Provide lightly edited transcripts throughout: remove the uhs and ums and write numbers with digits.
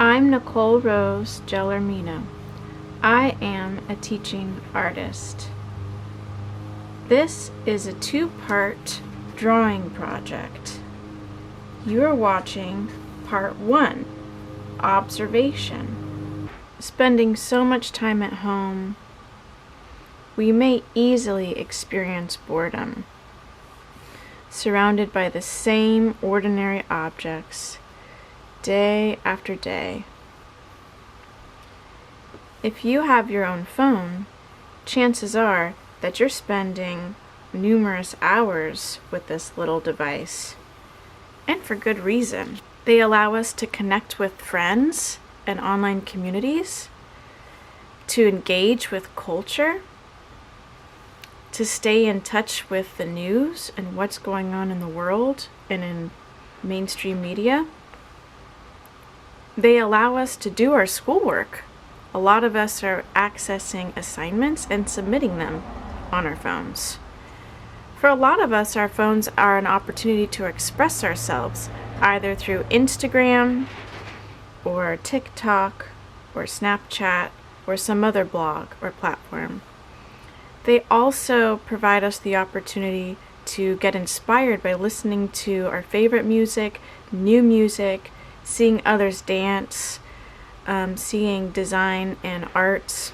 I'm Nicole Rose Gelormino. I am a teaching artist. This is a two-part drawing project. You are watching part 1, observation. Spending so much time at home, we may easily experience boredom, surrounded by the same ordinary objects day after day. If you have your own phone, chances are that you're spending numerous hours with this little device, and for good reason. They allow us to connect with friends and online communities, to engage with culture, to stay in touch with the news and what's going on in the world and in mainstream media. They allow us to do our schoolwork. A lot of us are accessing assignments and submitting them on our phones. For a lot of us, our phones are an opportunity to express ourselves, either through Instagram or TikTok or Snapchat or some other blog or platform. They also provide us the opportunity to get inspired by listening to our favorite music, new music, seeing others dance, seeing design and arts,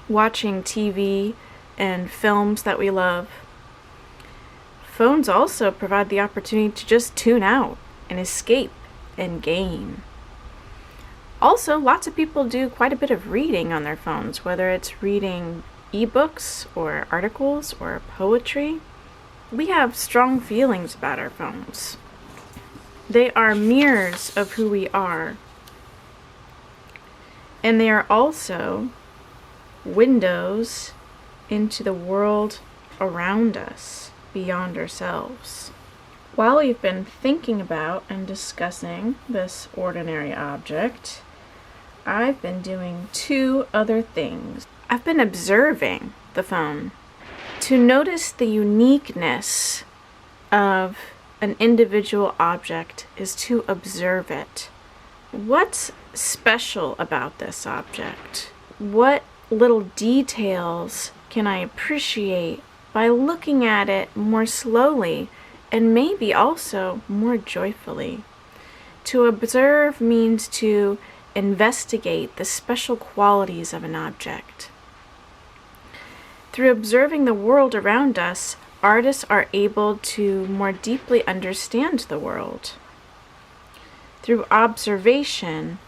watching TV and films that we love. Phones also provide the opportunity to just tune out and escape and game. Also, lots of people do quite a bit of reading on their phones, whether it's reading ebooks or articles or poetry. We have strong feelings about our phones. They are mirrors of who we are. And they are also windows into the world around us, beyond ourselves. While we've been thinking about and discussing this ordinary object, I've been doing 2 other things. I've been observing the phone to notice the uniqueness of an individual object is to observe it. What's special about this object? What little details can I appreciate by looking at it more slowly and maybe also more joyfully? To observe means to investigate the special qualities of an object. Through observing the world around us, artists are able to more deeply understand the world. Through observation,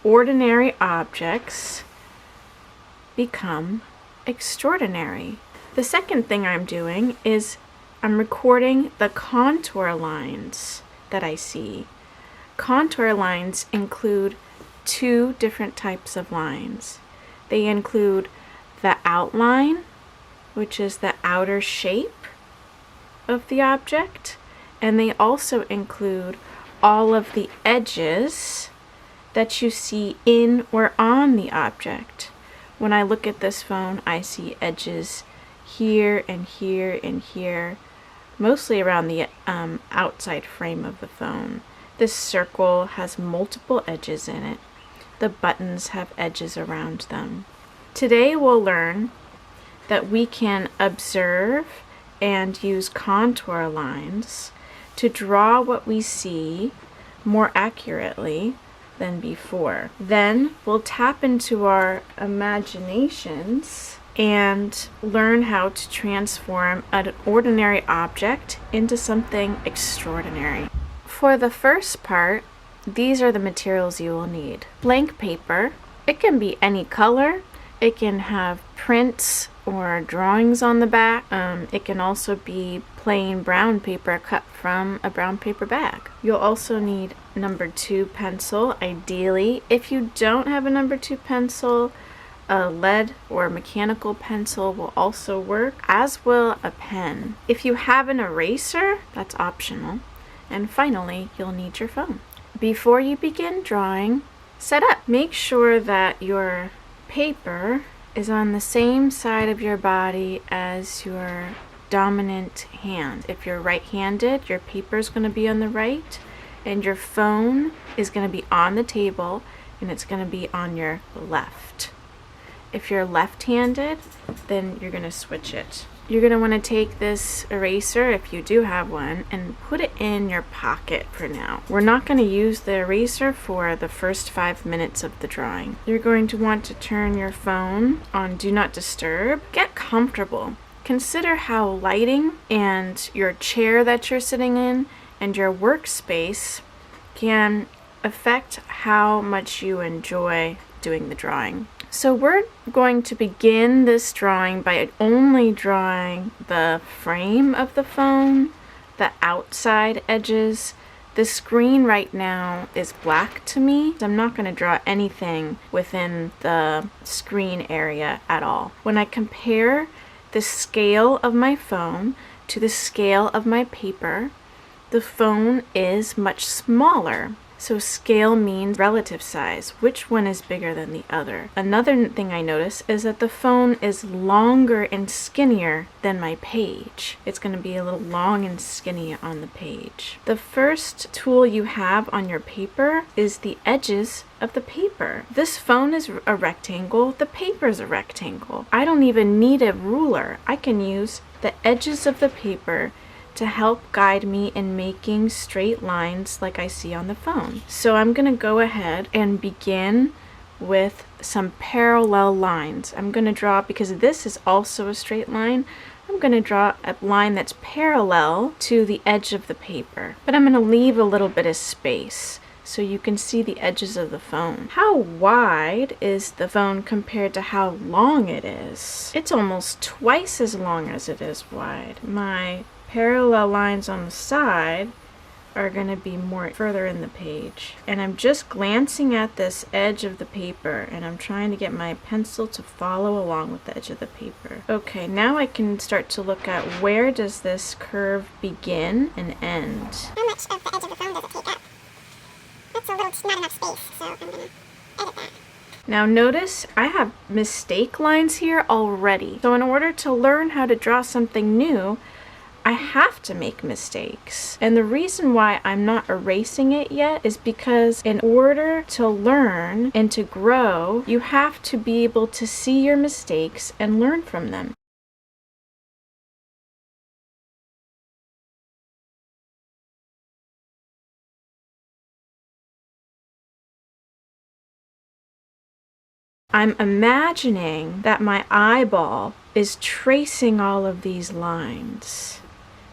ordinary objects become extraordinary. The second thing I'm doing is I'm recording the contour lines that I see. Contour lines include 2 different types of lines. They include the outline, which is the outer shape of the object, and they also include all of the edges that you see in or on the object. When I look at this phone, I see edges here and here and here, mostly around the outside frame of the phone. This circle has multiple edges in it. The buttons have edges around them. Today we'll learn that we can observe and use contour lines to draw what we see more accurately than before. Then we'll tap into our imaginations and learn how to transform an ordinary object into something extraordinary. For the first part, these are the materials you will need. Blank paper. It can be any color. It can have prints or drawings on the back. It can also be plain brown paper cut from a brown paper bag. You'll also need number 2 pencil, ideally. If you don't have a number 2 pencil, a lead or mechanical pencil will also work, as will a pen. If you have an eraser, that's optional. And finally, you'll need your phone. Before you begin drawing, set up. Make sure that your paper is on the same side of your body as your dominant hand. If you're right-handed, your paper is going to be on the right, and your phone is going to be on the table and it's going to be on your left. If you're left-handed, then you're going to switch it. You're going to want to take this eraser, if you do have one, and put it in your pocket for now. We're not going to use the eraser for the first 5 minutes of the drawing. You're going to want to turn your phone on Do Not Disturb. Get comfortable. Consider how lighting and your chair that you're sitting in and your workspace can affect how much you enjoy doing the drawing. So we're going to begin this drawing by only drawing the frame of the phone, the outside edges. The screen right now is black to me. I'm not going to draw anything within the screen area at all. When I compare the scale of my phone to the scale of my paper, the phone is much smaller. So scale means relative size. Which one is bigger than the other? Another thing I notice is that the phone is longer and skinnier than my page. It's going to be a little long and skinny on the page. The first tool you have on your paper is the edges of the paper. This phone is a rectangle. The paper is a rectangle. I don't even need a ruler. I can use the edges of the paper to help guide me in making straight lines like I see on the phone. So I'm going to go ahead and begin with some parallel lines. I'm going to draw, because this is also a straight line, I'm going to draw a line that's parallel to the edge of the paper. But I'm going to leave a little bit of space so you can see the edges of the phone. How wide is the phone compared to how long it is? It's almost twice as long as it is wide. My parallel lines on the side are going to be more further in the page. And I'm just glancing at this edge of the paper and I'm trying to get my pencil to follow along with the edge of the paper. Okay, now I can start to look at where does this curve begin and end. How much of the edge of the phone does it take up? That's a little, not enough space, so I'm going to edit that. Now notice I have mistake lines here already. So in order to learn how to draw something new, I have to make mistakes. And the reason why I'm not erasing it yet is because in order to learn and to grow, you have to be able to see your mistakes and learn from them. I'm imagining that my eyeball is tracing all of these lines.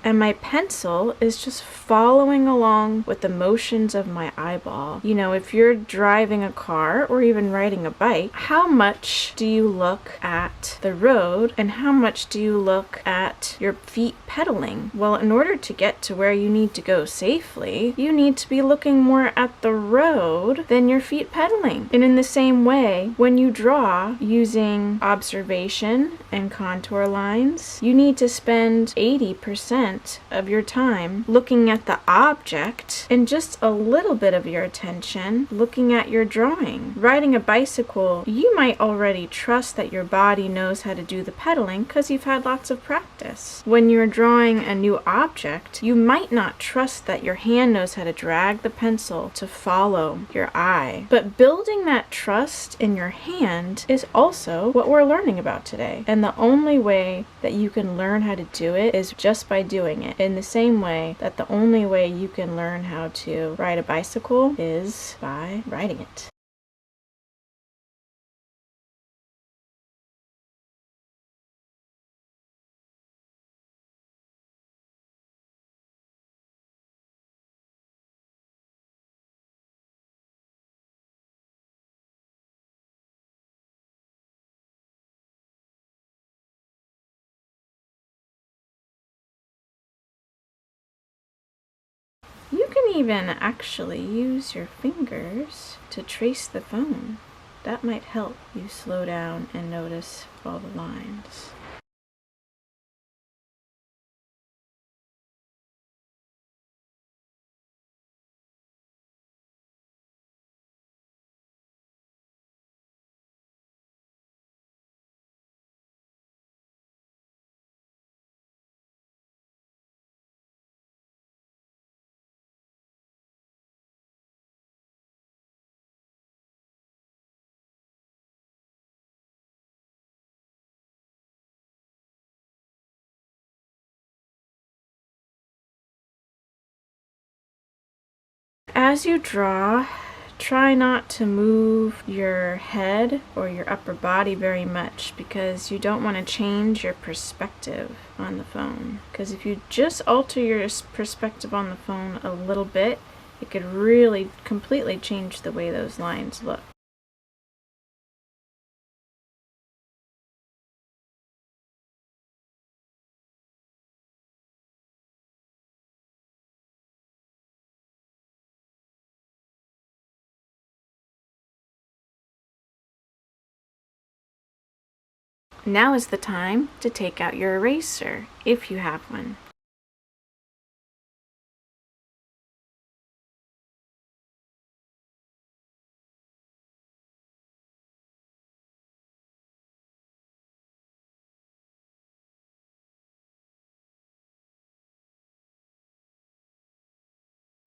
And my pencil is just following along with the motions of my eyeball. You know, if you're driving a car or even riding a bike, how much do you look at the road and how much do you look at your feet pedaling? Well, in order to get to where you need to go safely, you need to be looking more at the road than your feet pedaling. And in the same way, when you draw using observation and contour lines, you need to spend 80% of your time looking at the object and just a little bit of your attention looking at your drawing. Riding a bicycle, you might already trust that your body knows how to do the pedaling because you've had lots of practice. When you're drawing a new object, you might not trust that your hand knows how to drag the pencil to follow your eye. But building that trust in your hand is also what we're learning about today. And the only way that you can learn how to do it is just by doing it. In the same way that the only way you can learn how to ride a bicycle is by riding it. You can even actually use your fingers to trace the phone. That might help you slow down and notice all the lines. As you draw, try not to move your head or your upper body very much because you don't want to change your perspective on the phone. Because if you just alter your perspective on the phone a little bit, it could really completely change the way those lines look. Now is the time to take out your eraser, if you have one.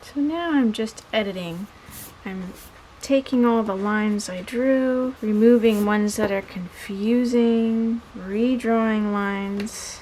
So now I'm just editing. I'm taking all the lines I drew, removing ones that are confusing, redrawing lines.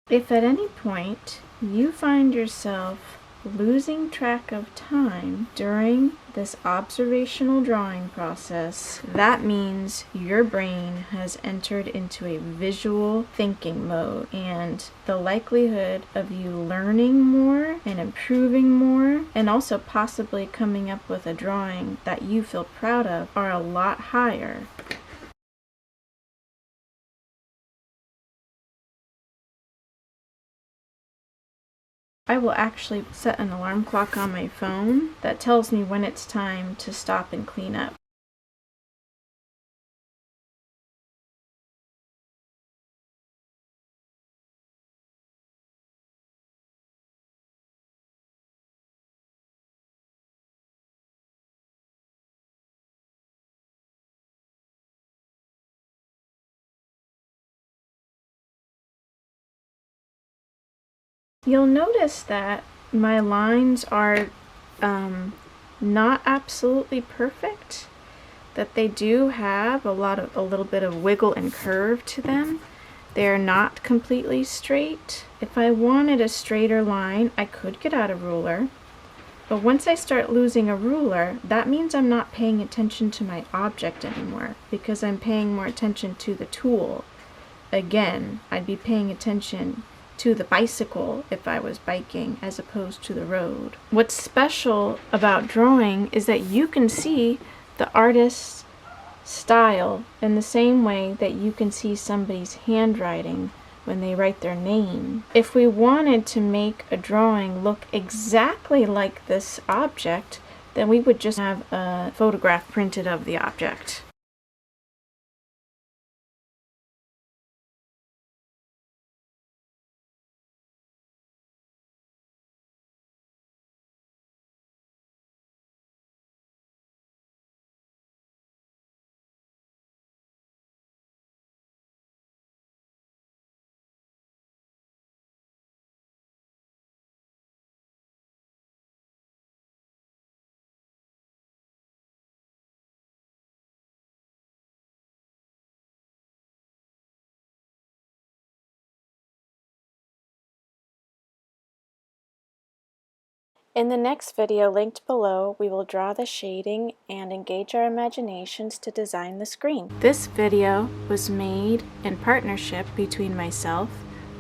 If at any point you find yourself losing track of time during this observational drawing process, that means your brain has entered into a visual thinking mode, and the likelihood of you learning more and improving more and also possibly coming up with a drawing that you feel proud of are a lot higher. I will actually set an alarm clock on my phone that tells me when it's time to stop and clean up. You'll notice that my lines are not absolutely perfect, that they do have a little bit of wiggle and curve to them. They're not completely straight. If I wanted a straighter line, I could get out a ruler. But once I start losing a ruler, that means I'm not paying attention to my object anymore because I'm paying more attention to the tool. Again, I'd be paying attention to the bicycle if I was biking as opposed to the road. What's special about drawing is that you can see the artist's style in the same way that you can see somebody's handwriting when they write their name. If we wanted to make a drawing look exactly like this object, then we would just have a photograph printed of the object. In the next video linked below, we will draw the shading and engage our imaginations to design the screen. This video was made in partnership between myself,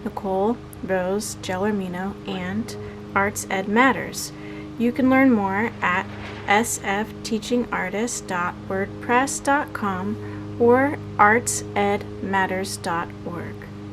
Nicole, Rose, Gelormino, and Arts Ed Matters. You can learn more at sfteachingartist.wordpress.com or artsedmatters.org.